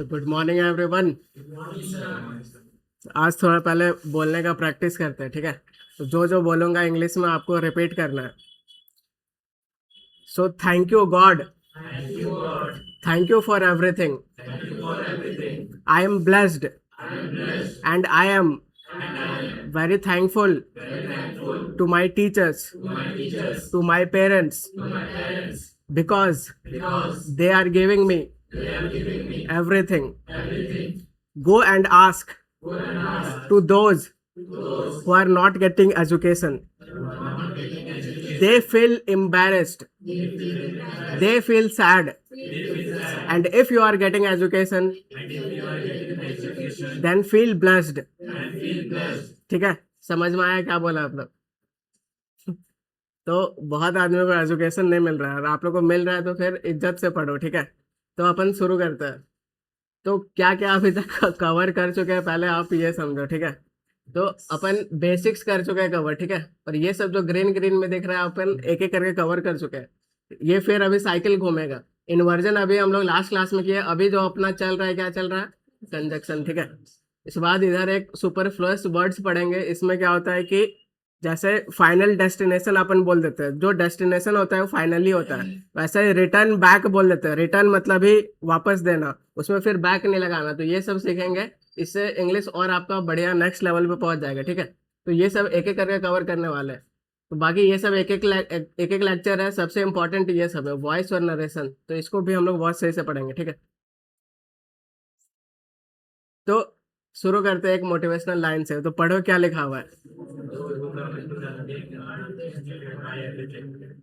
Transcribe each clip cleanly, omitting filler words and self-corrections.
So good morning everyone. आज थोड़ा पहले बोलने का प्रैक्टिस करते हैं, ठीक है? तो जो जो बोलूंगा इंग्लिश में आपको रिपीट करना है। So thank you God, thank you for everything, I am blessed and I am very thankful to my teachers, to my parents, because they are giving me everything. Go and ask to those who are not getting education. They feel embarrassed, they feel sad, and if you are getting education, then feel blessed. ठीक है, समझ में आया क्या बोला आप लोग? तो बहुत आदमियों को एजुकेशन नहीं मिल रहा है और आप लोग को मिल रहा है तो फिर इज्जत से पढ़ो, ठीक है? तो अपन शुरू करते हैं। तो क्या क्या अभी तक कवर कर चुके हैं पहले आप ये समझो, ठीक है? तो अपन बेसिक्स कर चुके हैं कवर, ठीक है? और ये सब जो ग्रीन ग्रीन में दिख रहा है अपन एक एक करके कवर कर चुके हैं। ये फिर अभी साइकिल घूमेगा। इन्वर्जन अभी हम लोग लास्ट क्लास में किए। अभी जो अपना चल रहा है, क्या चल रहा है? कंजक्शन, ठीक है? इस बाद इधर एक सुपरफ्लुअस वर्ड्स पढ़ेंगे। इसमें क्या होता है कि जैसे फाइनल डेस्टिनेशन अपन बोल देते हैं, जो डेस्टिनेशन होता है वो फाइनली होता है, वैसे ही रिटर्न बैक बोल देते हैं। रिटर्न मतलब ही वापस देना, उसमें फिर बैक नहीं लगाना। तो ये सब सीखेंगे, इससे इंग्लिश और आपका बढ़िया नेक्स्ट लेवल पे पहुंच जाएगा, ठीक है? तो ये सब एक एक करके कवर करने वाले हैं। तो बाकी ये सब एक एक लेक्चर है। सबसे इंपॉर्टेंट ये सब है, वॉइस और नरेशन। तो इसको भी हम लोग बहुत सही से पढ़ेंगे, ठीक है? तो शुरू करते हैं एक मोटिवेशनल लाइन से। तो पढ़ो क्या लिखा हुआ है।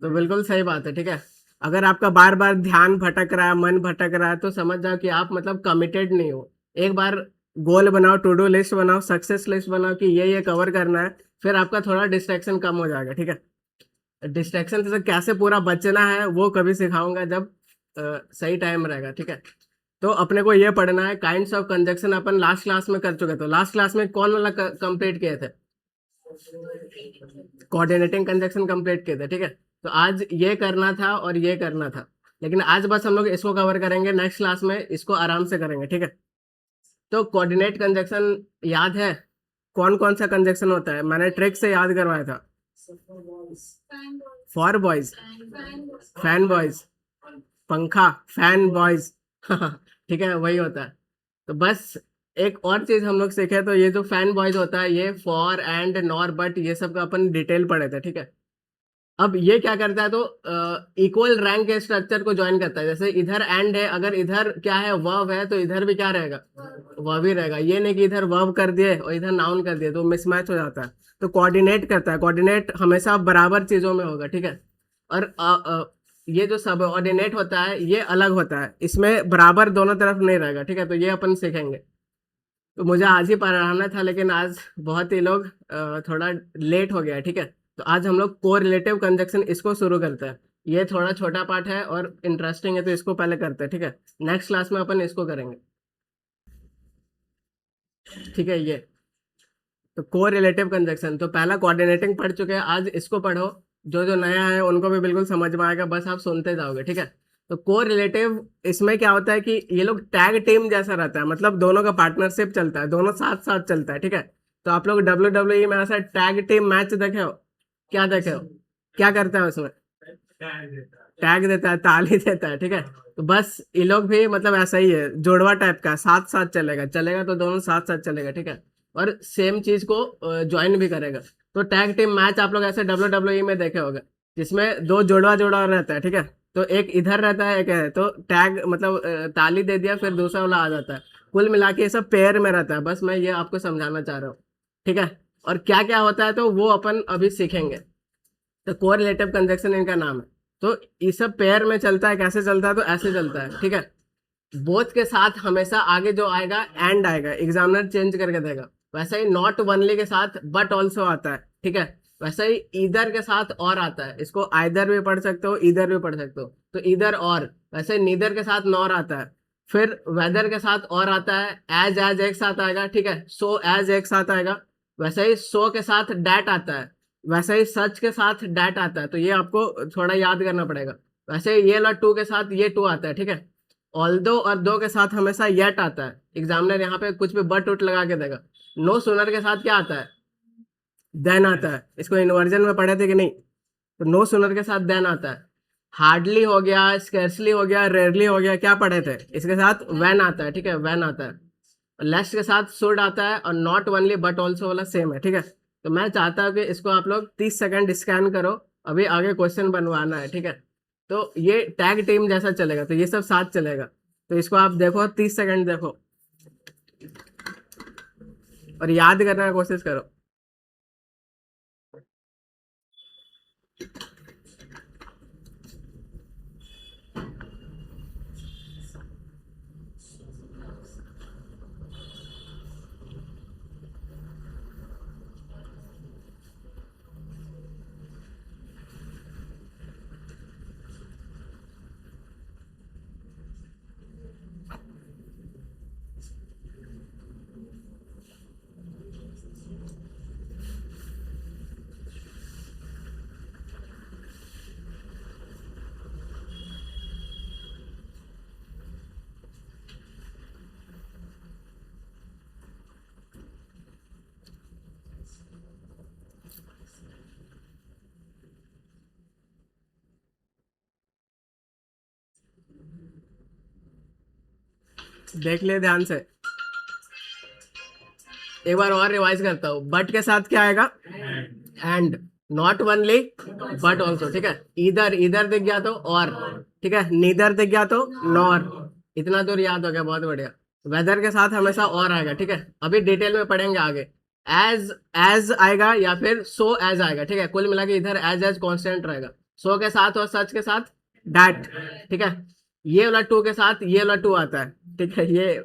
तो बिल्कुल सही बात है, ठीक है? अगर आपका बार बार ध्यान भटक रहा है, मन भटक रहा है, तो समझ जाओ कि आप मतलब कमिटेड नहीं हो। एक बार गोल बनाओ, टू डू लिस्ट बनाओ, सक्सेस लिस्ट बनाओ कि ये कवर करना है। फिर आपका थोड़ा डिस्ट्रैक्शन कम हो जाएगा, ठीक है? डिस्ट्रैक्शन से कैसे पूरा बचना है वो कभी सिखाऊंगा जब सही टाइम रहेगा, ठीक है? तो अपने को ये पढ़ना है kinds of conjunction. Upon last class में कर चुके थे। लास्ट क्लास में कौन वाला कंप्लीट किए थे? कोऑर्डिनेटिंग कंजक्शन कंप्लीट किए थे, ठीक है? तो आज ये करना था और ये करना था, लेकिन आज बस हम लोग इसको कवर करेंगे। नेक्स्ट क्लास में इसको आराम से करेंगे, ठीक है? तो कोऑर्डिनेट कंजक्शन याद है? कौन कौन सा कंजक्शन होता है? मैंने ट्रिक से याद करवाया था। फॉर बॉयज, फैन बॉयज, पंखा, फैन बॉयज ठीक है, वही होता है। तो बस एक और चीज हम लोग सीखे, तो ये जो फैन बॉयज होता है, ये फॉर एंड नॉर बट ये सब का अपन डिटेल पढ़े थे, ठीक है? अब ये क्या करता है, तो इक्वल रैंक के स्ट्रक्चर को ज्वाइन करता है। जैसे इधर एंड है, अगर इधर क्या है, वर्ब है, तो इधर भी क्या रहेगा? वर्ब ही रहेगा। ये नहीं कि इधर वर्ब कर दिए और इधर नाउन कर दिए, तो मिसमैच हो जाता है। तो कोऑर्डिनेट करता है। कोऑर्डिनेट हमेशा बराबर चीजों में होगा, ठीक है? और ये जो सब ऑर्डिनेट होता है ये अलग होता है, इसमें बराबर दोनों तरफ नहीं रहेगा, ठीक है? तो ये अपन सीखेंगे। तो मुझे आज ही पढ़ाना था, लेकिन आज बहुत ही लोग थोड़ा लेट हो गया, ठीक है? तो आज हम लोग कोरिलेटिव कंजक्शन इसको शुरू करते हैं। ये थोड़ा छोटा पार्ट है और इंटरेस्टिंग है, तो इसको पहले करते हैं, ठीक है? नेक्स्ट क्लास में अपन इसको करेंगे, ठीक है? ये तो कोरिलेटिव कंजक्शन, तो पहला कोऑर्डिनेटिंग पढ़ चुके हैं, आज इसको पढ़ो। जो जो नया है उनको भी बिल्कुल समझ में आएगा, बस आप सुनते जाओगे, ठीक है? तो कोरिलेटिव इसमें क्या होता है कि ये लोग टैग टीम जैसा रहता है, मतलब दोनों का पार्टनरशिप चलता है, दोनों साथ साथ चलता है, ठीक है? तो आप लोग WWE में ऐसा टैग टीम मैच देखे हो? क्या देखे हो? क्या करता है उसमें? टैग देता है, ताली देता है, ठीक है? तो बस ये लोग भी मतलब ऐसा ही है, जोड़वा टाइप का, साथ साथ चलेगा। चलेगा तो दोनों साथ साथ चलेगा, ठीक है? और सेम चीज को ज्वाइन भी करेगा। तो टैग टीम मैच आप लोग ऐसे WWE में देखे होंगे, जिसमें दो जोड़वा जोड़ा रहता है, ठीक है? तो एक इधर रहता है, एक है, तो टैग मतलब ताली दे दिया, फिर दूसरा वाला आ जाता है। कुल मिला के ये सब पेयर में रहता है। बस मैं ये आपको समझाना चाह रहा हूँ, ठीक है? और क्या क्या होता है तो वो अपन अभी सीखेंगे। तो कोरिलेटिव कंजक्शन इनका नाम है। तो ये सब पेयर में चलता है। कैसे चलता है? तो ऐसे चलता है, ठीक है? बोथ के साथ हमेशा आगे जो आएगा एंड आएगा, एग्जामिनर चेंज करके देगा। वैसे ही नॉट ओनली के साथ बट ऑल्सो आता है, ठीक है? वैसे ही ईदर के साथ और आता है। इसको आइदर भी पढ़ सकते हो, इधर भी पढ़ सकते हो, तो इधर और। वैसे ही नीदर के साथ नॉर आता है। फिर वेदर के साथ और आता है। एज एक साथ आएगा, ठीक है? सो एज एक साथ आएगा। वैसे ही सो के साथ डैट आता है। वैसे ही सच के साथ डैट आता है। तो ये आपको थोड़ा याद करना पड़ेगा। वैसे ही ये ला टू के साथ ये टू आता है, ठीक है? ऑल्दो और दो के साथ हमेशा येट आता है। एग्जामिनर यहाँ पे कुछ भी बट उट लगा के देगा। नो सूनर के साथ क्या आता है? देन आता है। इसको इन्वर्जन में पढ़े थे कि नहीं? तो नो सूनर के साथ देन आता है। हार्डली हो गया, स्कैर्सली हो गया, रेयरली हो गया, क्या पढ़े थे? इसके साथ व्हेन आता है, ठीक है, व्हेन आता है। लेस्ट के साथ शुड आता है, और नॉट ओनली बट ऑल्सो वाला सेम है, ठीक है। तो मैं चाहता हूँ कि इसको आप लोग 30 सेकंड स्कैन करो, अभी आगे क्वेश्चन बनवाना है, ठीक है। तो ये टैग टीम जैसा चलेगा, तो ये सब साथ चलेगा। तो इसको आप देखो, 30 सेकंड देखो और याद करने की कोशिश करो। देख ले ध्यान से, एक बार और रिवाइज करता हूँ। बट के साथ क्या आएगा? And. Not only but also, ठीक है। इधर इधर दिख गया तो और, ठीक है। नीदर दिख गया तो नॉर। इतना दूर याद हो गया, बहुत बढ़िया। वेदर के साथ हमेशा और आएगा, ठीक है। अभी डिटेल में पढ़ेंगे आगे। एज एज आएगा या फिर सो एज आएगा, ठीक है। कुल मिला के इधर एज एज कांस्टेंट रहेगा। सो के साथ और सच के साथ डैट, ठीक है। ये वाला टू के साथ ये वाला टू आता है, ठीक है। ये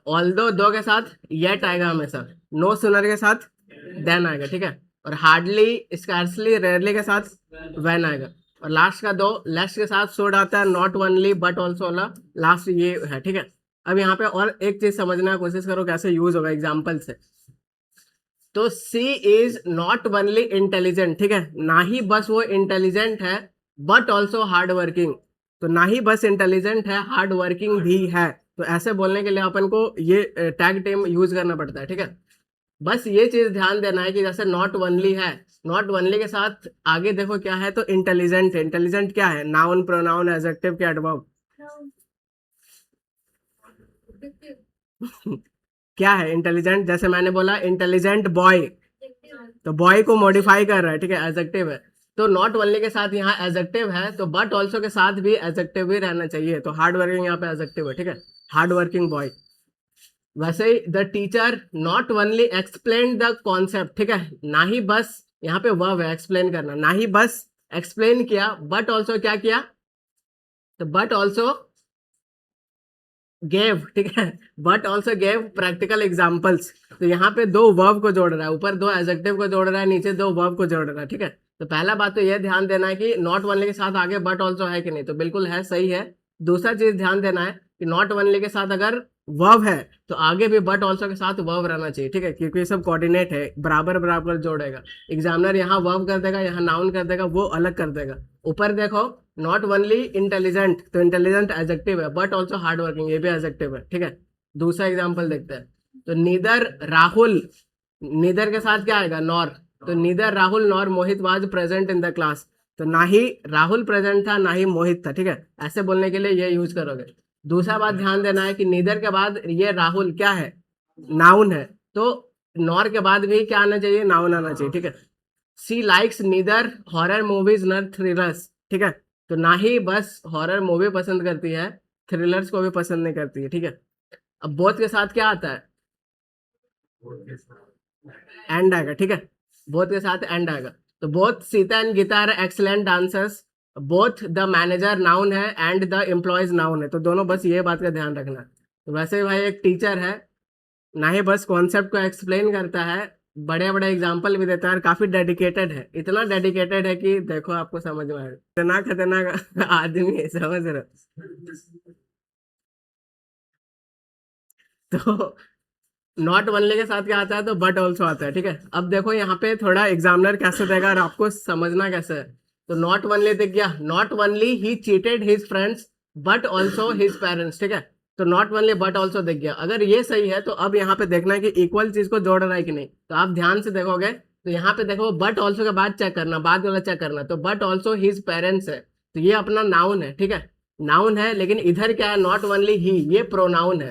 ऑल्दो दो के साथ येट आएगा हमेशा। नो सूनर के साथ देन आएगा, ठीक है। और हार्डली, स्कार्सली, रेयरली के साथ व्हेन आएगा। और लास्ट का दो, लास्ट के साथ शुड आता है, नॉट ओनली बट ऑल्सो वाला लास्ट ये है, ठीक है। अब यहाँ पे और एक चीज समझने की कोशिश करो कैसे यूज होगा एग्जाम्पल से। तो सी इज नॉट ओनली इंटेलिजेंट, ठीक है। ना ही बस वो इंटेलिजेंट है, बट ऑल्सो हार्ड वर्किंग। तो ना ही बस इंटेलिजेंट है, हार्ड वर्किंग भी है। तो ऐसे बोलने के लिए अपन को ये टैग टेम यूज करना पड़ता है, ठीक है। बस ये चीज ध्यान देना है कि जैसे नॉट ओनली है, नॉट ओनली के साथ आगे देखो क्या है, तो इंटेलिजेंट है। इंटेलिजेंट क्या है? नाउन, प्रोनाउन, एडजेक्टिव के एडवर्ब। क्या है इंटेलिजेंट? जैसे मैंने बोला इंटेलिजेंट बॉय, तो बॉय को मॉडिफाई कर रहा है, ठीक है, एडजेक्टिव है। तो नॉट ओनली के साथ यहाँ एडजेक्टिव है, तो बट ऑल्सो के साथ भी एडजेक्टिव भी रहना चाहिए। तो हार्ड वर्किंग यहाँ पे एडजेक्टिव है, ठीक है, हार्ड वर्किंग बॉय। वैसे ही the teacher not only explain the concept, ठीक है। ना ही बस यहाँ पे वर्ब है एक्सप्लेन करना, ना ही बस एक्सप्लेन किया, बट ऑल्सो क्या किया? तो बट ऑल्सो गेव, ठीक है, but also gave practical examples. तो यहाँ पे दो वर्ब को जोड़ रहा है, ऊपर दो एडजेक्टिव को जोड़ रहा है, नीचे दो वर्ब को जोड़ रहा है, ठीक है। तो पहला बात तो यह ध्यान देना है कि नॉट ओनली के साथ आगे बट ऑल्सो है कि नहीं, तो बिल्कुल है, सही है। दूसरा चीज ध्यान देना है कि नॉट ओनली के साथ अगर वर्ब है तो आगे भी बट ऑल्सो के साथ वर्ब रहना चाहिए, ठीक है, क्योंकि ये सब कोऑर्डिनेट है, बराबर बराबर जोड़ेगा। एग्जामिनर यहाँ वर्ब कर देगा, यहाँ नाउन कर देगा, वो अलग कर देगा। ऊपर देखो, नॉट ओनली इंटेलिजेंट, तो इंटेलिजेंट एडजेक्टिव है, बट ऑल्सो हार्ड वर्किंग, ये भी एडजेक्टिव है, ठीक है। दूसरा एग्जाम्पल देखते हैं। तो नीदर राहुल, नीदर के साथ क्या आएगा? नॉर। तो neither Rahul nor Mohit was present in the class. तो ना ही राहुल प्रेजेंट था, ना ही मोहित था, ठीक है। ऐसे बोलने के लिए ये यूज करोगे। दूसरा बात ध्यान देना है कि नीदर के बाद ये राहुल क्या है? नाउन है। तो नॉर के बाद भी क्या आना चाहिए? नाउन आना चाहिए, ठीक है। सी लाइक्स नीदर हॉरर मूवीज नर थ्रिलर्स, ठीक है। तो ना ही बस हॉरर मूवी पसंद करती है, थ्रिलर्स को भी पसंद नहीं करती है, ठीक है। अब बोथ के साथ क्या आता है? एंड आएगा, ठीक है। बोथ के साथ एंड आएगा। तो both Sita and Gita are excellent dancers. Both the manager noun है एंड द एम्प्लॉयज नाउन है। तो दोनों, बस ये बात का ध्यान रखना। तो वैसे भाई एक टीचर है, ना ही बस कॉन्सेप्ट को एक्सप्लेन करता है, बड़े बड़े एग्जाम्पल भी देता है, और काफी डेडिकेटेड है। इतना डेडिकेटेड है कि देखो आपको समझ में आएगा, इतना खतरनाक आदमी है, समझ रहे हो? तो नॉट ओनली के साथ क्या आता है? तो बट ऑल्सो आता है, ठीक है। अब देखो यहाँ पे थोड़ा एग्जामिनर कैसे देगा और आपको समझना कैसे है। तो नॉट ओनली दिख गया, not only he cheated his friends but also his parents, ठीक है। तो नॉट ओनली बट ऑल्सो दिख गया। अगर ये सही है तो अब यहाँ पे देखना है कि इक्वल चीज को जोड़ रहा है कि नहीं। तो आप ध्यान से देखोगे तो यहाँ पे देखो बट ऑल्सो के बाद चेक करना, बाद वाला चेक करना। तो बट ऑल्सो हिज पेरेंट्स है, तो ये अपना नाउन है, ठीक है, नाउन है। लेकिन इधर क्या है, नॉट ओनली ही, ये प्रोनाउन है,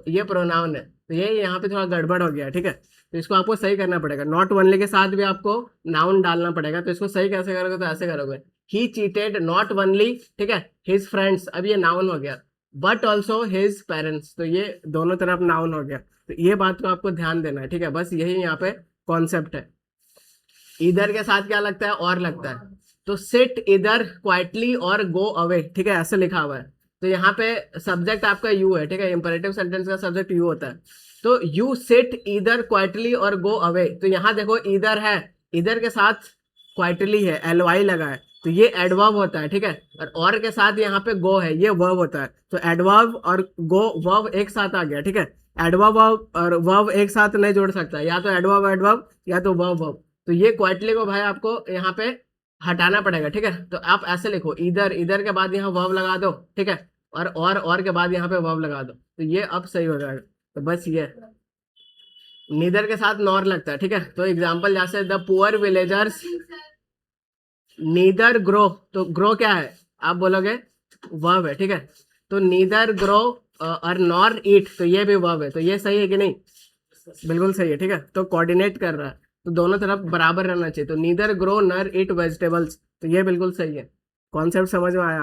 ये प्रोनाउन है। तो ये यहाँ पे थोड़ा गड़बड़ हो गया, ठीक है। तो इसको आपको सही करना पड़ेगा, नॉट ओनली के साथ भी आपको नाउन डालना पड़ेगा। तो इसको सही कैसे करोगे, तो ऐसे करोगे, ही चीटेड नॉट ओनली, ठीक है, हिज फ्रेंड्स, अब ये नाउन हो गया, बट ऑल्सो हिज पेरेंट्स, तो ये दोनों तरफ नाउन हो गया। तो ये बात को आपको ध्यान देना है, ठीक है। बस यही यहाँ पे कॉन्सेप्ट है। इधर के साथ क्या लगता है, और लगता है। तो सिट इधर क्वाइटली और गो अवे, ठीक है, ऐसे लिखा हुआ है। तो यहाँ पे सब्जेक्ट आपका यू है, ठीक है, इंपरेटिव सेंटेंस का सब्जेक्ट यू होता है। तो यू सिट इधर क्वाइटली और गो अवे, तो यहाँ देखो इधर है, इधर के साथ क्वाइटली है, एल वाई लगा है, तो ये एडवर्ब होता है, ठीक है। और के साथ यहाँ पे गो है, ये वर्ब होता है। तो एडवर्ब और गो वर्ब एक साथ आ गया, ठीक है। एडवर्ब और वर्ब एक साथ नहीं जोड़ सकता, या तो एडवर्ब एडवर्ब या तो वर्ब वर्ब। तो ये क्वाइटली को भाई आपको यहाँ पे हटाना पड़ेगा, ठीक है। तो आप ऐसे लिखो, इधर, इधर के बाद यहाँ वर्ब लगा दो, ठीक है, और के बाद यहाँ पे वर्ब लगा दो, तो ये अब सही हो जाएगा। तो बस ये नीदर के साथ नॉर लगता है, ठीक है। तो एग्जांपल जैसे the poor villagers neither grow, तो ग्रो क्या है, आप बोलोगे वर्ब है, ठीक है। तो नीदर ग्रो और नॉर ईट, तो ये भी वर्ब है। तो ये सही है कि नहीं, बिल्कुल सही है, ठीक है। तो कोऑर्डिनेट कर रहा है, तो दोनों तरफ बराबर रहना चाहिए। तो नीदर ग्रो नर ईट वेजिटेबल्स, तो ये बिल्कुल सही है। कॉन्सेप्ट समझ में आया।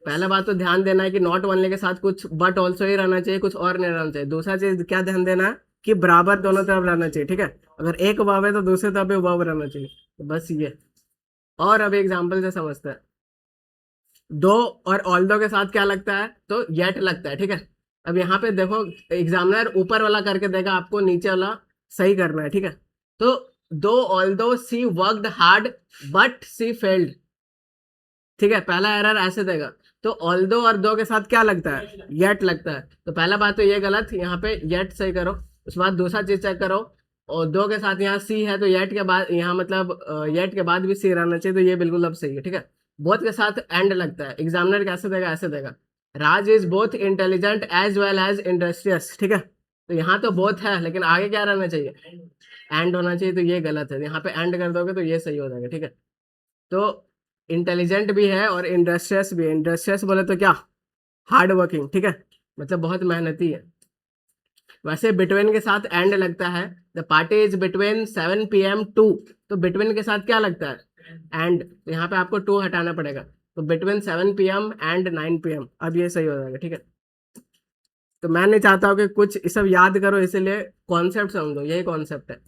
पहला बात तो ध्यान देना है कि नॉट ओनली के साथ कुछ बट ऑल्सो ही रहना चाहिए, कुछ और नहीं रहना चाहिए। दूसरा चीज क्या ध्यान देना है कि बराबर दोनों तरफ रहना चाहिए, ठीक है। अगर एक वर्ब है तो दूसरी तरफ भी वर्ब रहना चाहिए। तो बस ये। और अब एग्जाम्पल से समझते हैं। दो और ऑल्दो के साथ क्या लगता है, तो येट लगता है, ठीक है। अब यहाँ पे देखो, एग्जामिनर ऊपर वाला करके देगा, आपको नीचे वाला सही करना है, ठीक है। तो दो although she worked hard but she failed, ठीक है, पहला एरर ऐसे देगा। तो ऑल्दो और दो के साथ क्या लगता है, येट लगता है। तो पहला बात तो ये गलत, यहाँ पे येट सही करो। उसके बाद दूसरा चीज चेक करो, और दो के साथ यहाँ सी है, तो येट के बाद यहाँ मतलब येट के बाद भी सी रहना चाहिए, तो ये बिल्कुल अब सही है, ठीक है। बोथ के साथ एंड लगता है, एग्जामिनर कैसे देगा, ऐसे देगा, Raj is both intelligent as well as industrious, ठीक है। तो यहाँ तो बोथ है, लेकिन आगे क्या रहना चाहिए, एंड होना चाहिए, तो ये गलत है। यहाँ पे एंड कर दोगे तो ये सही हो जाएगा, ठीक है। तो इंटेलिजेंट भी है और इंडस्ट्रियस भी है। इंडस्ट्रियस बोले तो क्या, हार्ड वर्किंग, ठीक है, मतलब बहुत मेहनती है। वैसे बिटवीन के साथ एंड लगता है, the party is between 7 PM to, तो बिटवीन के साथ क्या लगता है, एंड। तो यहाँ पे आपको टू हटाना पड़ेगा, तो बिटवीन 7 PM एंड 9 PM, अब ये सही हो जाएगा, ठीक है। तो मैं नहीं चाहता हूँ कि कुछ ये सब याद करो, इसलिए कॉन्सेप्ट समझो, यही कॉन्सेप्ट है।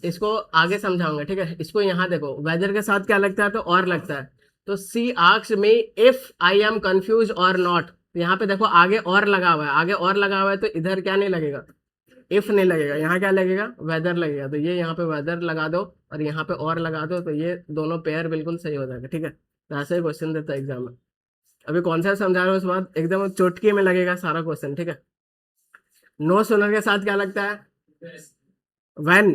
इसको आगे समझाऊंगा, ठीक है। इसको यहाँ देखो, वेदर के साथ क्या लगता है, तो और लगता है। तो she asked me if I am confuse और नॉट, तो यहाँ पे देखो आगे और लगा हुआ है, आगे और लगा हुआ है, तो इधर क्या नहीं लगेगा, इफ नहीं लगेगा, यहाँ क्या लगेगा, वेदर लगेगा। तो ये यहाँ पे वेदर लगा दो और यहाँ पे और लगा दो, तो ये दोनों पेयर बिल्कुल सही हो जाएगा, ठीक है। तो ऐसे ही क्वेश्चन देता है एग्जाम में। अभी कौन सा समझा रहा हूँ, उसके बाद एकदम चुटकी में लगेगा सारा क्वेश्चन, ठीक है। नो सुनर के साथ क्या लगता है, व्हेन,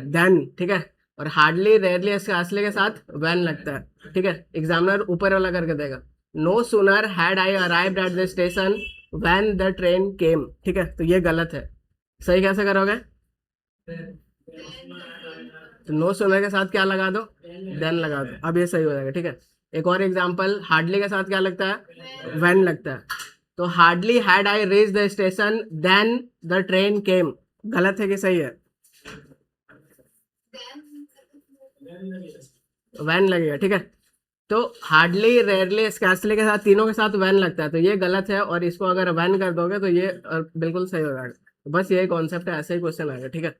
देन, ठीक है। और हार्डली रेयरली असली के साथ व्हेन लगता है, ठीक है। एग्जामिनर ऊपर वाला करके देगा, no sooner had I arrived at the station when the train came, ठीक है। तो ये गलत है, सही कैसे करोगे, तो नो सुनर के साथ क्या लगा दो, देन लगा दो, अब ये सही हो जाएगा, ठीक है। एक और एग्जांपल, हार्डली के साथ क्या लगता है, व्हेन लगता है। तो hardly had I reach the station then the train came, गलत है कि सही है, वैन लगेगा, ठीक है। तो हार्डली रेयरली स्कैर्सली के साथ, तीनों के साथ वैन लगता है, तो ये गलत है। और इसको अगर वैन कर दोगे तो ये बिल्कुल सही हो जाएगा। तो बस यही कॉन्सेप्ट है, ऐसे ही क्वेश्चन आएगा, ठीक है।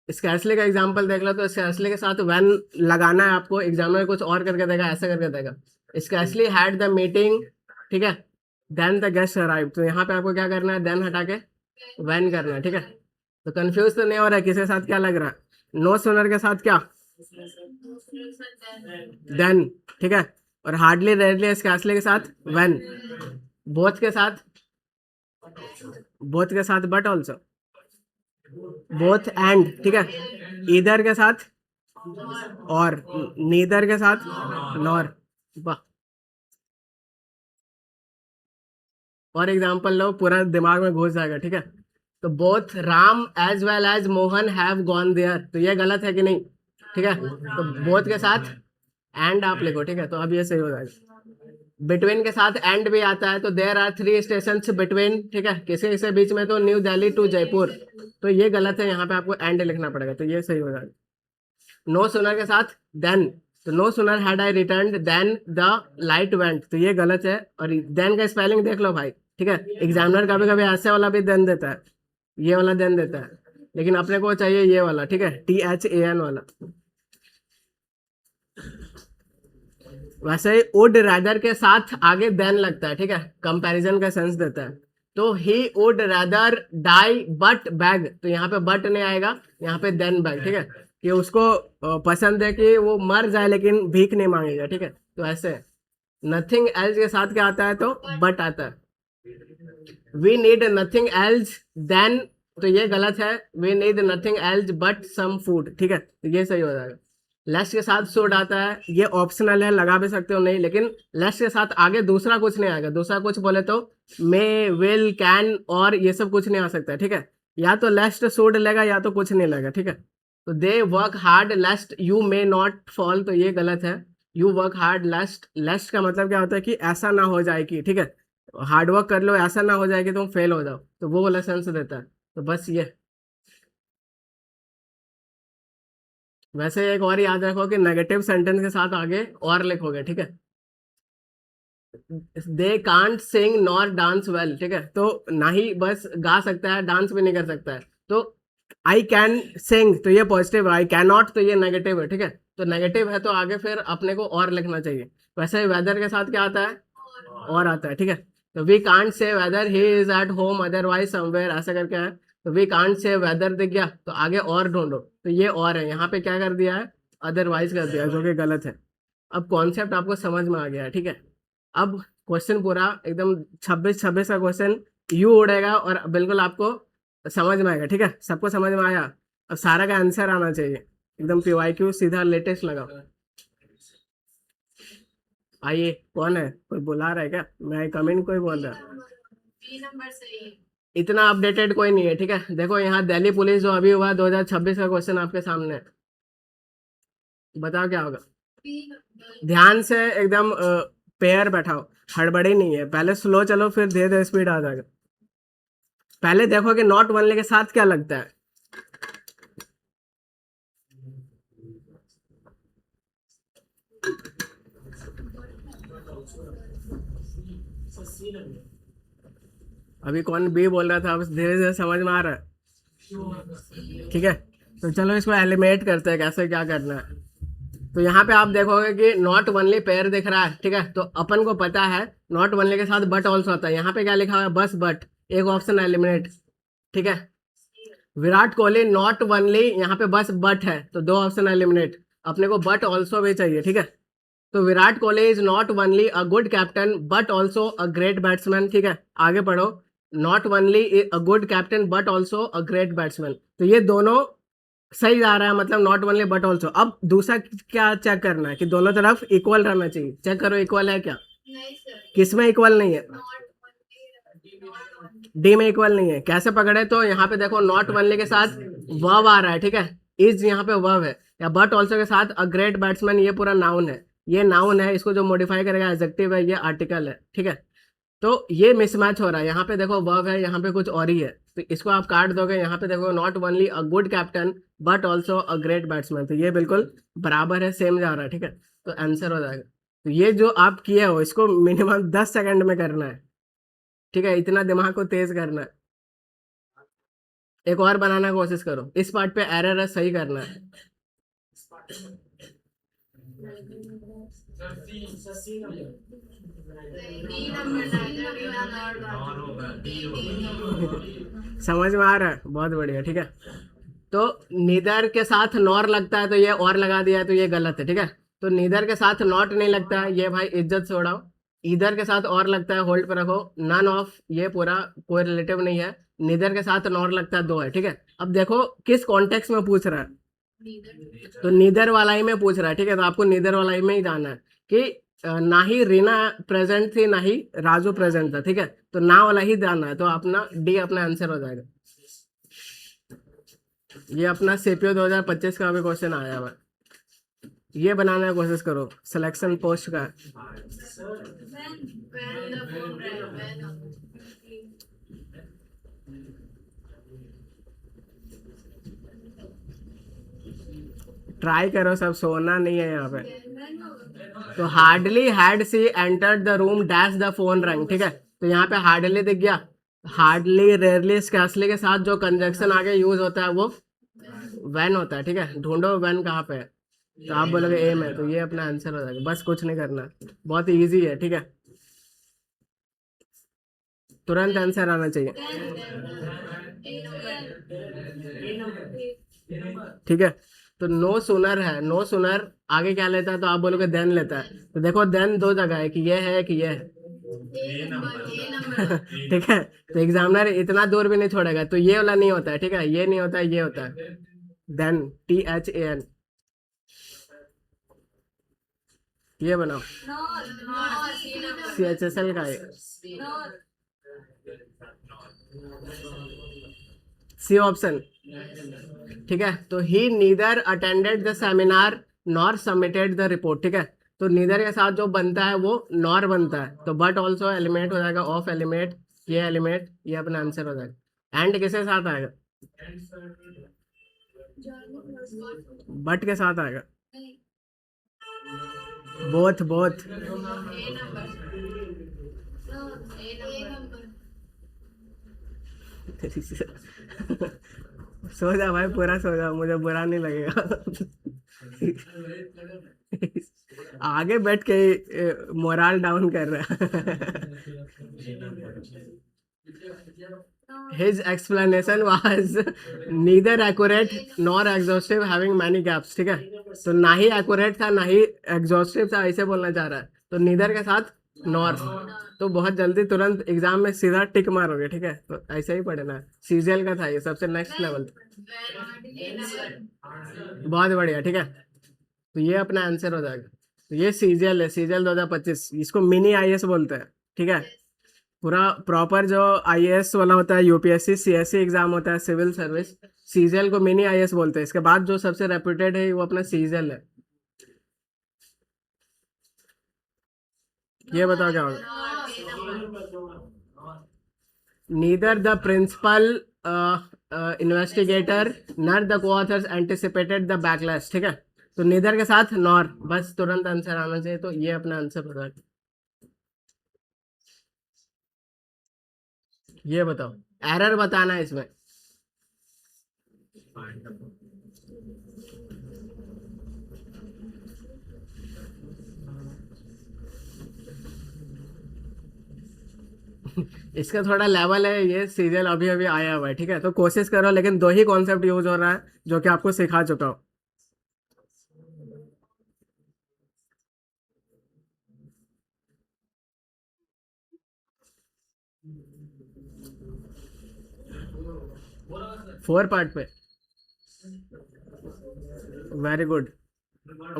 स्कैर्सली का एग्जांपल देख लो, तो स्कैर्सली के साथ वैन लगाना है आपको, एग्जामिनर कुछ और करके देगा, ऐसा करके देगा, स्कैर्सली हैड द मीटिंग, ठीक है, देन द गेस्ट अराइव। तो यहाँ पे आपको क्या करना है, देन हटा के वैन करना है, ठीक है। तो कंफ्यूज तो नहीं हो रहा है किसके साथ क्या लग रहा है, नो सुनर के साथ क्या, देन, ठीक है। और हार्डली रेयरली स्कैर्सली के साथ व्हेन, बोथ के साथ, बोथ के साथ बट ऑल्सो, बोथ एंड, ठीक है। इधर के साथ और नीदर के साथ नॉर। वाह, और एग्जांपल लो, पूरा दिमाग में घुस जाएगा, ठीक है। तो both Ram as well as Mohan have gone there, तो ये गलत है कि नहीं, ठीक है। तो बोथ के साथ एंड आप लिखो, ठीक है, तो अब ये सही हो जाएगा। बिटवीन के साथ एंड भी आता है, तो देयर आर 3 स्टेशन बिटवीन, ठीक है, किसी किसी बीच में, तो न्यू दिल्ली टू जयपुर, तो ये गलत है, यहाँ पे आपको एंड लिखना पड़ेगा, तो ये सही हो जाएगा। नो सुनर के साथ देन, तो no sooner had I return then the light went, तो ये गलत है। और देन का स्पेलिंग देख लो भाई, ठीक है, एग्जामिनर कभी कभी ऐसे वाला भी देन देता है, ये वाला देन देता है, लेकिन अपने को चाहिए ये वाला, ठीक है, THAN वाला। वैसे वुड रैदर के साथ आगे देन लगता है, ठीक है, कंपैरिजन का सेंस देता है। तो he would rather die but beg, तो यहाँ पे बट नहीं आएगा, यहाँ पे देन बैग, ठीक है, कि उसको पसंद है कि वो मर जाए लेकिन भीख नहीं मांगेगा, ठीक है, तो ऐसे। नथिंग एल्स के साथ क्या आता है, तो बट आता है। We need nothing else then, तो ये गलत है, we need nothing else but some food, ठीक है, तो ये सही हो जाएगा। लेस के साथ शुड आता है, ये ऑप्शनल है, लगा भी सकते हो नहीं, लेकिन लेस के साथ आगे दूसरा कुछ नहीं आएगा, दूसरा कुछ बोले तो मे विल कैन और ये सब कुछ नहीं आ सकता, ठीक है, या तो लेस्ट शुड लेगा या तो कुछ नहीं लेगा, ठीक है। तो they work hard लेस्ट you may not fall, तो ये गलत है। यू वर्क हार्ड लेस्ट, लेस्ट का मतलब क्या होता है कि ऐसा ना हो जाए कि, ठीक है, हार्ड वर्क कर लो, ऐसा ना हो जाए कि तुम फेल हो जाओ, तो वो वाला सेंस देता है, तो बस ये। वैसे एक और याद रखो कि नेगेटिव सेंटेंस के साथ आगे और लिखोगे, ठीक है। They can't Singh nor dance well, ठीक है, तो ना ही बस गा सकता है, डांस भी नहीं कर सकता है, तो आई कैन सिंग, तो ये पॉजिटिव है, आई कैन नॉट, तो ये नेगेटिव है, ठीक है, तो नेगेटिव है तो आगे फिर अपने को और लिखना चाहिए। वैसे वेदर के साथ क्या आता है, और आता है, ठीक है। तो we can't say whether he is at home otherwise somewhere, ऐसा करके है, तो वी कांट से वेदर दिख गया, तो आगे और ढूंढो, तो ये और है, यहाँ पे क्या कर दिया है, अदरवाइज कर दिया, जो कि गलत है। अब कॉन्सेप्ट आपको समझ में आ गया है, ठीक है। अब क्वेश्चन पूरा एकदम 26 का क्वेश्चन यू उड़ेगा और बिल्कुल आपको समझ में आएगा, ठीक है, सबको समझ में आया। अब सारा का आंसर आना चाहिए, एकदम PYQ सीधा लेटेस्ट लगाओ। आइए, कौन है, कोई बुला रहा है क्या, मैं कमेंट कोई बोल रहा है। इतना अपडेटेड कोई नहीं है, ठीक है, देखो यहाँ दिल्ली पुलिस जो अभी हुआ 2026 का क्वेश्चन आपके सामने है। बताओ क्या होगा, ध्यान से एकदम पेयर बैठाओ, हड़बड़ी नहीं है, पहले स्लो चलो फिर धीरे धीरे स्पीड आ जाएगा। पहले देखो कि नॉट बनने के साथ क्या लगता है। अभी कौन बी बोल रहा था, अब धीरे धीरे समझ में आ रहा है, ठीक है। तो चलो इसको एलिमिनेट करते हैं, कैसे क्या करना है। तो यहाँ पे आप देखोगे कि नॉट ओनली पेयर दिख रहा है, ठीक है, तो अपन को पता है नॉट ओनली के साथ बट ऑल्सो आता है, यहाँ पे क्या लिखा हुआ है, बस बट, एक ऑप्शन एलिमिनेट, ठीक है। विराट कोहली नॉट ओनली, यहाँ पे बस बट है, तो 2 ऑप्शन एलिमिनेट, अपने को बट ऑल्सो भी चाहिए, ठीक है। तो Virat Kohli is not only a good captain but also a great batsman, ठीक है, आगे पढ़ो। Not only a good captain but also a great batsman, तो ये दोनों सही जा रहा है, मतलब नॉट ओनली बट ऑल्सो। अब दूसरा क्या चेक करना है कि दोनों तरफ इक्वल रहना चाहिए, चेक करो इक्वल है क्या, किसमें इक्वल नहीं है, डी में इक्वल नहीं है, कैसे पकड़े, तो यहाँ पे देखो नॉट ओनली के साथ वर्ब आ रहा है, ठीक है, इज यहाँ पे वर्ब है, या बट ऑल्सो के साथ अ ग्रेट बैट्समैन, ये पूरा नाउन है, ये नाउन है, इसको जो मॉडिफाई करेगा एडजेक्टिव है, ये आर्टिकल है, ठीक है। तो ये मिसमैच हो रहा है, यहाँ पे देखो वर्ब है, यहाँ पे कुछ और ही है, तो इसको आप काट दोगे, यहाँ पे देखो not only a good captain but also a great batsman, तो ये बिल्कुल बराबर है, सेम जा रहा है, ठीक है, तो आंसर हो जाएगा। तो ये जो आप किए हो इसको मिनिमम 10 सेकंड में करना है, ठीक है, इतना दिमाग को तेज करना है। एक और बनाना की कोशिश करो, इस पार्ट पे एरर है, सही करना है। समझ में आ रहा है, बहुत बढ़िया, ठीक है। तो नीदर के साथ नॉर लगता है, तो ये और लगा दिया है, तो ये गलत है, ठीक है। तो नीदर के साथ नॉट नहीं लगता है, ये भाई इज्जत से उड़ाओ। ईदर के साथ और लगता है, होल्ड पे रखो। नन ऑफ, ये पूरा कोई रिलेटिव नहीं है। नीदर के साथ नॉर लगता है, 2 है, ठीक है। अब देखो किस कॉन्टेक्स्ट में पूछ रहा है, तो नीदर वाला ही में पूछ रहा है, ठीक है, तो आपको नीदर वाला ही में ही जाना है कि ना ही रीना प्रेजेंट थी ना ही राजू प्रेजेंट था, ठीक है, तो ना वाला ही जाना है, तो अपना डी अपना आंसर हो जाएगा। ये अपना सीपीओ 2025 का अभी क्वेश्चन आया हुआ है, ये बनाने की कोशिश करो, सिलेक्शन पोस्ट का। ट्राई करो, सब सोना नहीं है यहाँ पे। तो hardly had she entered the room dash the phone rang, ठीक है, तो यहाँ पे हार्डली दिख गया। हार्डली, रेयरली, स्कैर्सली के साथ जो कंजक्शन आगे यूज होता है वो व्हेन होता है, ठीक है, ढूंढो व्हेन कहाँ पे है, तो आप बोलोगे एम है, तो ये अपना आंसर हो जाएगा, बस कुछ नहीं करना, बहुत इजी है, ठीक है, तुरंत आंसर आना चाहिए, ठीक है। तो नो सुनर है, नो सुनर आगे क्या लेता है, तो आप बोलोगे देन लेता है, तो देखो देन दो जगह है कि ये है कि ये है। ठीक है, तो एग्जामिनर इतना दूर भी नहीं छोड़ेगा, तो ये वाला नहीं होता है, ठीक है, ये नहीं होता है, ये होता है देन, THAN, ये बनाओ, CHSL का है, सी ऑप्शन, ठीक है। तो he neither attended the seminar nor submitted the report, ठीक है, तो नीदर के साथ जो बनता है वो नॉर बनता है, तो बट ऑल्सो एलिमेंट हो जाएगा, ऑफ एलिमेंट, ये एलिमेंट, ये अपना आंसर हो जाएगा। एंड किसके साथ आएगा, बट के साथ आएगा, बोथ बोथ। सो जा भाई, पूरा सो जा, मुझे बुरा नहीं लगेगा। आगे बैठ के मोरल डाउन कर रहा है। His explanation was neither accurate nor exhaustive, having many gaps, ठीक है, तो ना ही accurate था ना ही exhaustive था, ऐसे बोलना चाह रहा है, तो neither के साथ nor, तो बहुत जल्दी तुरंत एग्जाम में सीधा टिक मारोगे, ठीक है, तो ऐसे ही पढ़ना है, सीजीएल का था ये, सबसे नेक्स्ट लेवल, बहुत बढ़िया, ठीक है, तो ये अपना आंसर हो जाएगा, तो ये सीजीएल है, सीजीएल 2025, इसको मिनी आईएएस बोलते हैं, ठीक है, पूरा प्रॉपर जो आईएएस वाला होता है, यूपीएससी सीएससी एग्जाम होता है, सिविल सर्विस, सीजीएल को मिनी आईएएस बोलते हैं, इसके बाद जो सबसे रेप्यूटेड है वो अपना सीजीएल है। ये बताओ क्या होगा, नीदर द प्रिंसिपल इन्वेस्टिगेटर नर द कोऑथर्स एंटिसिपेटेड द बैकलैश, ठीक है, तो नीदर के साथ नॉर, बस तुरंत आंसर आना चाहिए, तो ये अपना आंसर होगा। ये बताओ, एरर बताना है इसमें। इसका थोड़ा लेवल है, ये सीरियल अभी अभी आया हुआ है, ठीक है, तो कोशिश करो, लेकिन दो ही कॉन्सेप्ट यूज हो रहा है जो कि आपको सिखा चुका हूँ। फोर पार्ट पे, वेरी गुड,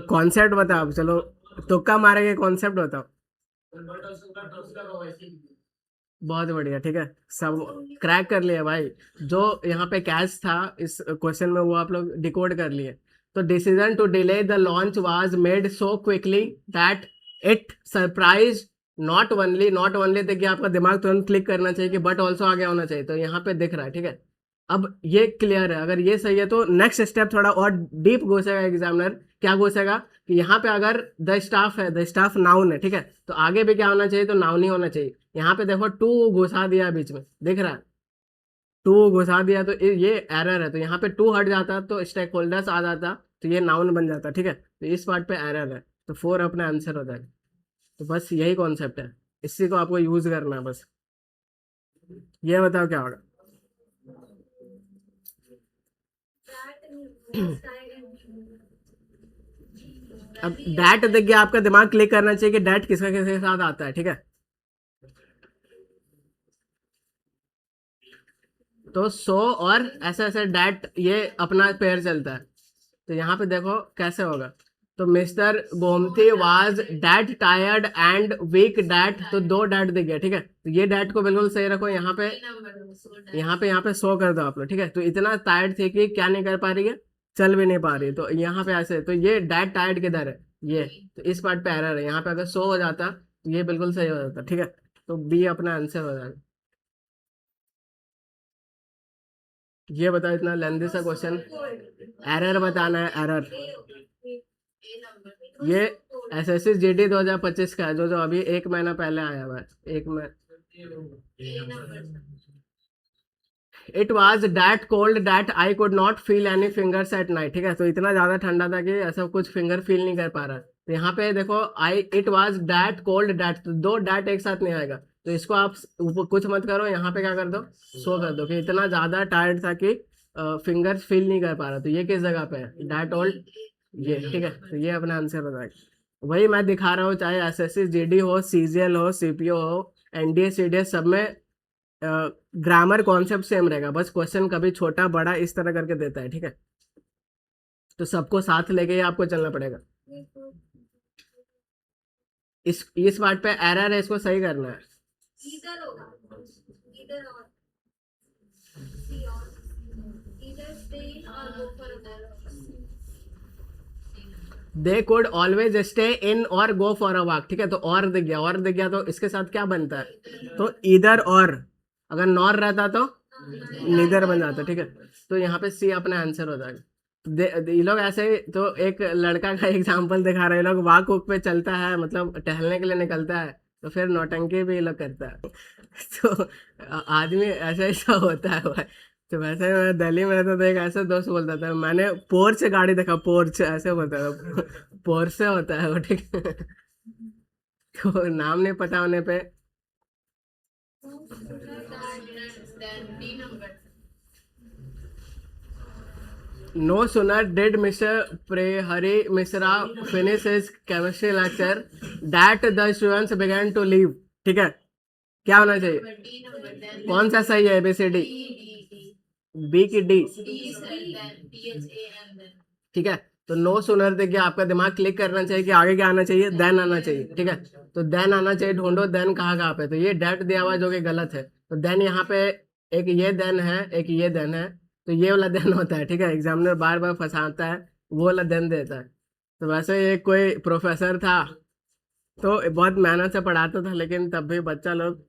कॉन्सेप्ट बताओ, चलो तुक्का मारेंगे, कॉन्सेप्ट बताओ। बहुत बढ़िया, ठीक है, सब क्रैक कर लिया भाई, जो यहाँ पे कैच था इस क्वेश्चन में वो आप लोग डिकोड कर लिए। तो decision to delay the launch was made so quickly that it surprise not only देखिए, आपका दिमाग तुरंत क्लिक करना चाहिए कि बट ऑल्सो आगे होना चाहिए, तो यहाँ पे दिख रहा है, ठीक है, अब ये क्लियर है, अगर ये सही है तो नेक्स्ट स्टेप थोड़ा और डीप घुसेगा एग्जामिनर, क्या घुसेगा कि यहाँ पे अगर द स्टाफ है, द स्टाफ नाउन है, ठीक है, तो आगे भी क्या होना चाहिए, तो नाउन ही होना चाहिए, यहाँ पे देखो टू घुसा दिया बीच में, दिख रहा है, टू घुसा दिया, तो ये एरर है, तो यहाँ पे टू हट जाता तो स्टेक होल्डर्स आ जाता, तो ये नाउन बन जाता, ठीक है, तो इस पार्ट पे एरर है, तो फोर अपना आंसर हो जाएगा, तो बस यही कॉन्सेप्ट है, इसी को आपको यूज करना है बस। ये बताओ क्या होगा। अब डैट देखिए, आपका दिमाग क्लिक करना चाहिए कि डैट किसका किसके साथ आता है, ठीक है, तो सो और ऐसे ऐसे डैट, ये अपना पेयर चलता है, तो यहाँ पे देखो कैसे होगा। तो mister Gomti was that tired and weak that, तो 2 डैट दिख गया, ठीक है। तो ये डैट को बिल्कुल सही रखो, यहाँ पे शो कर दो आप लोग, ठीक है। तो इतना टायर्ड थे कि क्या नहीं कर पा रही है, चल भी नहीं पा रही। तो यहाँ पे ऐसे, तो ये डैट टायर्ड किधर है, ये तो इस पार्ट पे एरर है। यहाँ पे अगर शो हो जाता तो ये बिल्कुल सही हो जाता, ठीक है। तो बी अपना आंसर हो जाएगा। ये बताओ, इतना लेंदी सा क्वेश्चन, एरर बताना है, एरर। ये एसएससी जीडी 2025 का है, जो अभी 1 महीना पहले आया हुआ है, एक में। It was that cold that I could not feel any fingers at night, ठीक है। तो इतना ज्यादा ठंडा था कि ऐसा कुछ फिंगर फील नहीं कर पा रहा। तो यहाँ पे देखो, I it was that cold that, तो 2 डैट एक साथ नहीं आएगा। तो इसको आप कुछ मत करो, यहाँ पे क्या कर दो, सो कर दो कि इतना ज्यादा टायर्ड था कि फिंगर्स फील नहीं कर पा रहा। तो ये किस जगह पे है, डैट ओल्ड, ये, ठीक है। तो ये अपना आंसर बताएगा। वही मैं दिखा रहा हूँ, चाहे एसएससी जीडी हो, सीजीएल हो, सीपीओ हो, एनडीए सीडीएस, सब में ग्रामर कॉन्सेप्ट सेम रहेगा, बस क्वेश्चन कभी छोटा बड़ा इस तरह करके देता है, ठीक है। तो सबको साथ लेके ही आपको चलना पड़ेगा। इस पार्ट पे एरर है, इसको सही करना है। They could always stay in और गो फॉर अ वॉक, ठीक है। तो और दिख गया, और दिख गया, तो इसके साथ क्या बनता है, तो इधर और, अगर नॉर रहता तो नीदर बन जाता, ठीक है। तो यहाँ पे सी अपना आंसर हो जाएगा। ये लोग ऐसे ही, तो एक लड़का का एग्जांपल दिखा रहे हैं, लोग वॉक वॉक पे चलता है, मतलब टहलने के लिए निकलता है, तो फिर नौटंकी भी ये लोग करता है। तो आदमी ऐसा ऐसा होता है भाई। तो वैसे मैं दिल्ली में रहता, तो एक ऐसा दोस्त बोलता था, मैंने पोर्च गाड़ी देखा, पोर्च ऐसे बोलता था, पोर्च से होता है वो, ठीक है। तो नाम नहीं पता होने पे, no sooner did mister Prehari Mishra finish his chemistry lecture that the students began to leave, ठीक है। क्या होना चाहिए, कौन सा सही है, एबीसीडी, बी की डी, ठीक है। तो नो सुनर देखिए, आपका दिमाग क्लिक करना चाहिए कि आगे क्या आना चाहिए, देन आना चाहिए, ठीक है। तो देन आना चाहिए, ढूंढो देन कहाँ पे। तो ये डेट दिया हुआ है, जो कि गलत है। तो देन यहाँ पे एक ये देन है, एक ये देन है, तो ये वाला देन होता है, ठीक है। एग्जामिनर बार बार फंसाता है, वो वाला देन देता है। तो वैसे ये कोई प्रोफेसर था, तो बहुत मेहनत से पढ़ाता था, लेकिन तब भी बच्चा लोग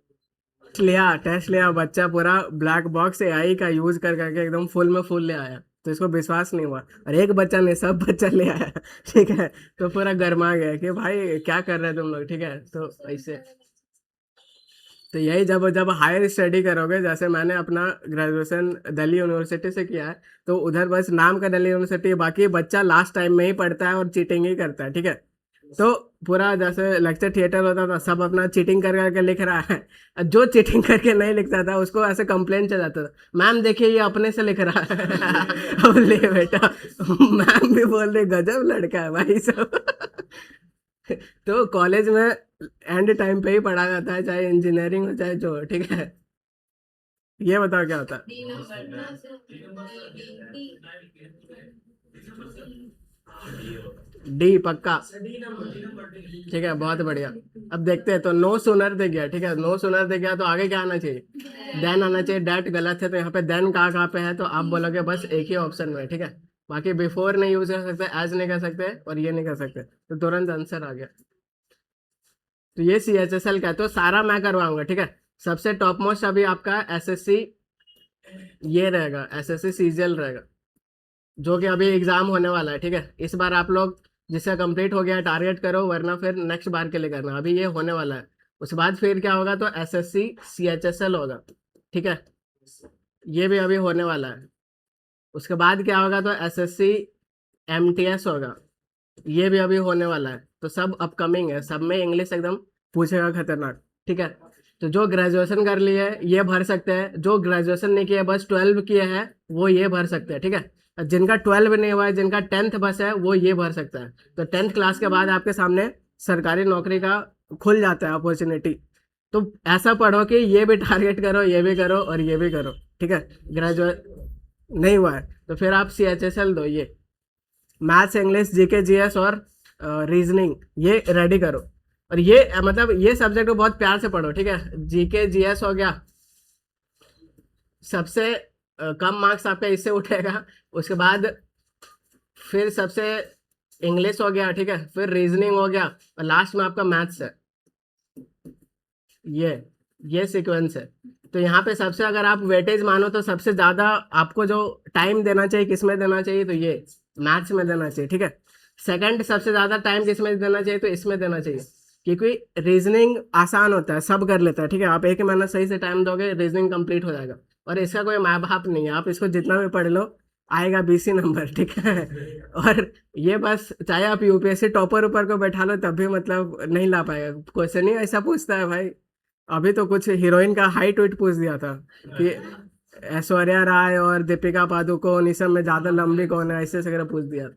लिया, टेस्ट लिया, बच्चा पूरा ब्लैक बॉक्स एआई का यूज कर करके एकदम फुल में फुल ले आया। तो इसको विश्वास नहीं हुआ, और एक बच्चा नहीं, सब बच्चा ले आया, ठीक है। तो पूरा गर्मा गया कि भाई क्या कर रहे हैं तुम लोग, ठीक है। तो ऐसे, तो यही जब जब हायर स्टडी करोगे, जैसे मैंने अपना ग्रेजुएशन दिल्ली यूनिवर्सिटी से किया है, तो उधर बस नाम का दिल्ली यूनिवर्सिटी, बाकी बच्चा लास्ट टाइम में ही पढ़ता है और चीटिंग ही करता है, ठीक है। तो पूरा जैसे लेक्चर थिएटर होता था, सब अपना चीटिंग कर करके लिख रहा है, जो चीटिंग करके नहीं लिखता था उसको ऐसे कंप्लेंट चल जाता था, मैम देखिए ये अपने से लिख रहा है। अब ले बेटा, मैम भी बोल रहे गजब लड़का है भाई सब। तो कॉलेज में एंड टाइम पे ही पढ़ा जाता है, चाहे इंजीनियरिंग हो चाहे जो हो, ठीक है। ये बताओ क्या होता है, डी पक्का, ठीक है, बहुत बढ़िया। अब देखते हैं, तो नो सुनर दे गया, ठीक है, नो सुनर दे गया, तो आगे क्या आना चाहिए, देन आना चाहिए। डैट गलत है, तो यहाँ पे देन कहाँ पे है, तो आप बोलोगे बस एक ही ऑप्शन में, ठीक है। बाकी बिफोर नहीं यूज कर सकते, एज नहीं कर सकते, और ये नहीं कर सकते, तो तुरंत आंसर आ गया। तो ये CHSL का है, तो सारा मैं करवाऊंगा, ठीक है। सबसे टॉप मोस्ट अभी आपका SSC ये रहेगा, SSC CGL रहेगा, जो कि अभी एग्जाम होने वाला है, ठीक है। इस बार आप लोग जिसका कंप्लीट हो गया टारगेट करो, वरना फिर नेक्स्ट बार के लिए करना, अभी ये होने वाला है। उसके बाद फिर क्या होगा, तो SSC CHSL होगा, ठीक है, ये भी अभी होने वाला है। उसके बाद क्या होगा, तो SSC MTS होगा, ये भी अभी होने वाला है। तो सब अपकमिंग है, सब में इंग्लिश एकदम पूछेगा खतरनाक, ठीक है। तो जो ग्रेजुएशन कर लिए है ये भर सकते हैं, जो ग्रेजुएशन नहीं किया बस 12 किए हैं वो ये भर सकते हैं, ठीक है। जिनका 12 नहीं हुआ है, जिनका 10th बस है, वो ये भर सकता है। तो 10th क्लास के बाद आपके सामने सरकारी नौकरी का खुल जाता है अपॉर्चुनिटी। तो ऐसा पढ़ो कि ये भी टारगेट करो, ये भी करो, और ये भी करो, ठीक है। ग्रेजुएट नहीं हुआ है तो फिर आप CHSL दो, ये मैथ्स, इंग्लिश, जीके, जीएस और रीजनिंग, ये रेडी करो। और ये मतलब ये सब्जेक्ट को बहुत प्यार से पढ़ो, ठीक है। जीके जीएस हो गया, सबसे कम मार्क्स आपका इससे उठेगा। उसके बाद फिर सबसे इंग्लिश हो गया, ठीक है, फिर रीजनिंग हो गया, और लास्ट में आपका मैथ्स है। ये ये सीक्वेंस है। तो यहाँ पे सबसे अगर आप वेटेज मानो तो सबसे ज्यादा आपको जो टाइम देना चाहिए किस में देना चाहिए, तो ये मैथ्स में देना चाहिए, ठीक है। सेकंड सबसे ज्यादा टाइम किस में देना चाहिए, तो इसमें देना चाहिए, क्योंकि रीजनिंग आसान होता है, सब कर लेता है, ठीक है। आप एक महीना सही से टाइम दोगे, रीजनिंग कंप्लीट हो जाएगा। और इसका कोई माँ बाप नहीं है, आप इसको जितना भी पढ़ लो आएगा बीसी नंबर, ठीक है। और ये बस चाहे आप यूपीएससी टॉपर ऊपर को बैठा लो तब भी मतलब नहीं ला पाएगा। क्वेश्चन ही ऐसा पूछता है भाई। अभी तो कुछ हीरोइन का हाइट वेट पूछ दिया था कि ऐश्वर्या राय और दीपिका पादुकोण इस सब में ज्यादा लंबी कौन है, ऐसे वगैरह पूछ दिया।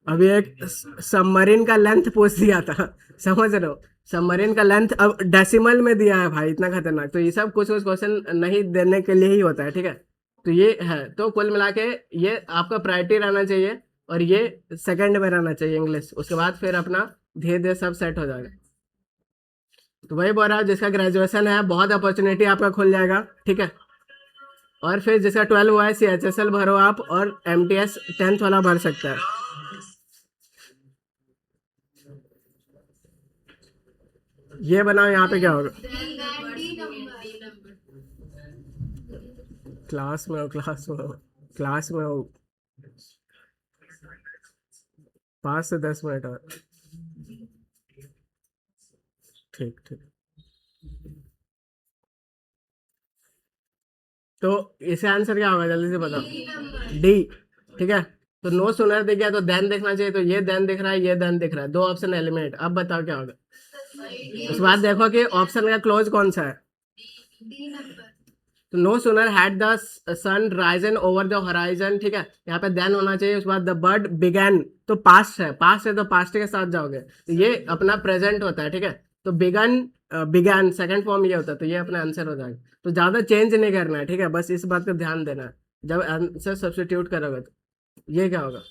अभी एक सबमरीन का लेंथ पूछ दिया था, समझ रहे हो। सबमरीन का लेंथ अब डेसिमल में दिया है भाई, इतना खतरनाक। तो ये सब कुछ कुछ क्वेश्चन नहीं देने के लिए ही होता है, ठीक है। तो ये है, तो कुल मिला के ये आपका प्रायोरिटी रहना चाहिए, और ये सेकंड में रहना चाहिए इंग्लिश। उसके बाद फिर अपना धीरे धीरे सब सेट हो जाएगा। तो वही बोल रहा हूँ, जिसका ग्रेजुएशन है बहुत अपॉर्चुनिटी आपका खुल जाएगा, ठीक है। और फिर जिसका 12 हुआ है CHSL भरो आप, और MTS 10th वाला भर सकता है। ये बनाओ, यहाँ पे क्या होगा, क्लास में हो, क्लास में हो, क्लास में हो। 5 से 10 मिनट और, ठीक ठीक। तो इसे आंसर क्या होगा, जल्दी से बताओ। डी, ठीक है। तो नो सुनर दिख गया तो देन देखना चाहिए, तो ये देन दिख रहा है, ये देन दिख रहा है, 2 ऑप्शन एलिमिनेट। अब बताओ क्या होगा। उस बाद देखो कि ऑप्शन का क्लोज कौन सा है। तो no sooner had the sun risen over the horizon, ठीक है। यहाँ पे देन होना चाहिए। उसके बाद द बर्ड बिगैन, तो पास्ट है, पास्ट है तो पास्ट के साथ जाओगे, तो ये अपना प्रेजेंट होता है, ठीक है। तो बिगन, बिगैन सेकंड फॉर्म ये होता है, तो ये अपना आंसर हो जाएगा। तो ज्यादा चेंज नहीं करना है, ठीक है, बस इस बात का ध्यान देना है जब आंसर सब्स्टिट्यूट करोगे। तो ये क्या होगा,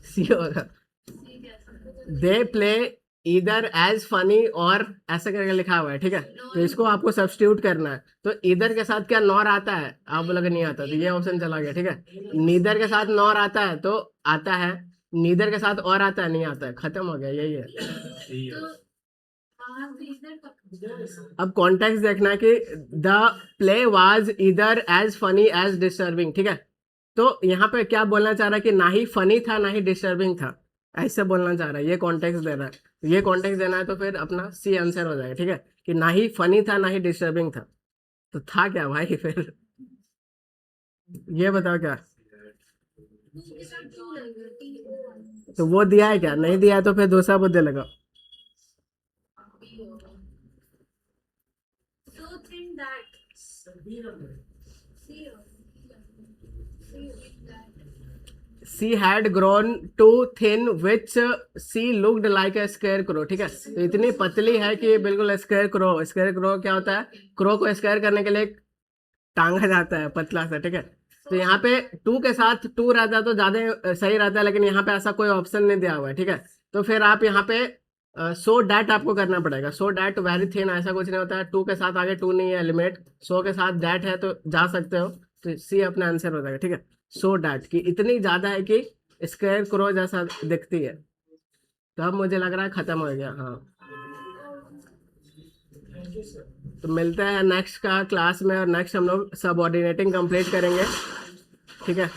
सी होगा। दे प्ले इधर एज फनी और ऐसा करके लिखा हुआ है, ठीक है। तो इसको आपको सब्स्टिट्यूट करना है। तो इधर के साथ क्या नॉर आता है, आप बोलोगे नहीं आता, तो ये ऑप्शन चला गया, ठीक है। नीदर के साथ नॉर आता है तो आता है, नीदर के साथ और आता है नहीं आता है, खत्म हो गया, यही है। अब कॉन्टेक्स्ट देखना है कि द प्ले वाज इधर एज फनी एज डिस्टर्बिंग, ठीक है। तो यहाँ पे क्या बोलना चाह रहा है कि ना ही फनी था ना ही डिस्टर्बिंग था, ऐसे बोलना चाह रहा है, ये कॉन्टेक्स्ट देना है। तो ये कॉन्टेक्स्ट देना है, तो फिर अपना सी आंसर हो जाएगा, ठीक है, कि ना ही फनी था ना ही डिस्टर्बिंग था। तो था क्या भाई फिर, ये बताओ क्या। तो वो दिया है क्या, नहीं दिया है तो फिर दूसरा बुद्धि लगाओ। She had grown too thin which she looked like a scarecrow, ठीक है। तो इतनी पतली है कि बिल्कुल स्केयर क्रो। स्केयर क्रो क्या होता है, क्रो को स्केयर करने के लिए टांगा जाता है पतला सा, ठीक है। तो यहाँ पे टू के साथ टू रहता है तो ज्यादा सही रहता है, लेकिन यहाँ पे ऐसा कोई ऑप्शन नहीं दिया हुआ है, ठीक है। तो फिर आप यहाँ पे सो डैट आपको करना पड़ेगा। सो डैट वेरी थिन, ऐसा कुछ नहीं होता है। टू के साथ आगे टू नहीं है एलिमेंट, सो के साथ डैट है तो जा सकते हो। तो सी अपना आंसर हो जाएगा, ठीक है। सो डैट की इतनी ज्यादा है कि स्क्वायर क्रो जैसा दिखती है। तो अब मुझे लग रहा है खत्म हो गया, हाँ। तो मिलते हैं नेक्स्ट का क्लास में, और नेक्स्ट हम लोग सबऑर्डिनेटिंग कंप्लीट करेंगे, ठीक है।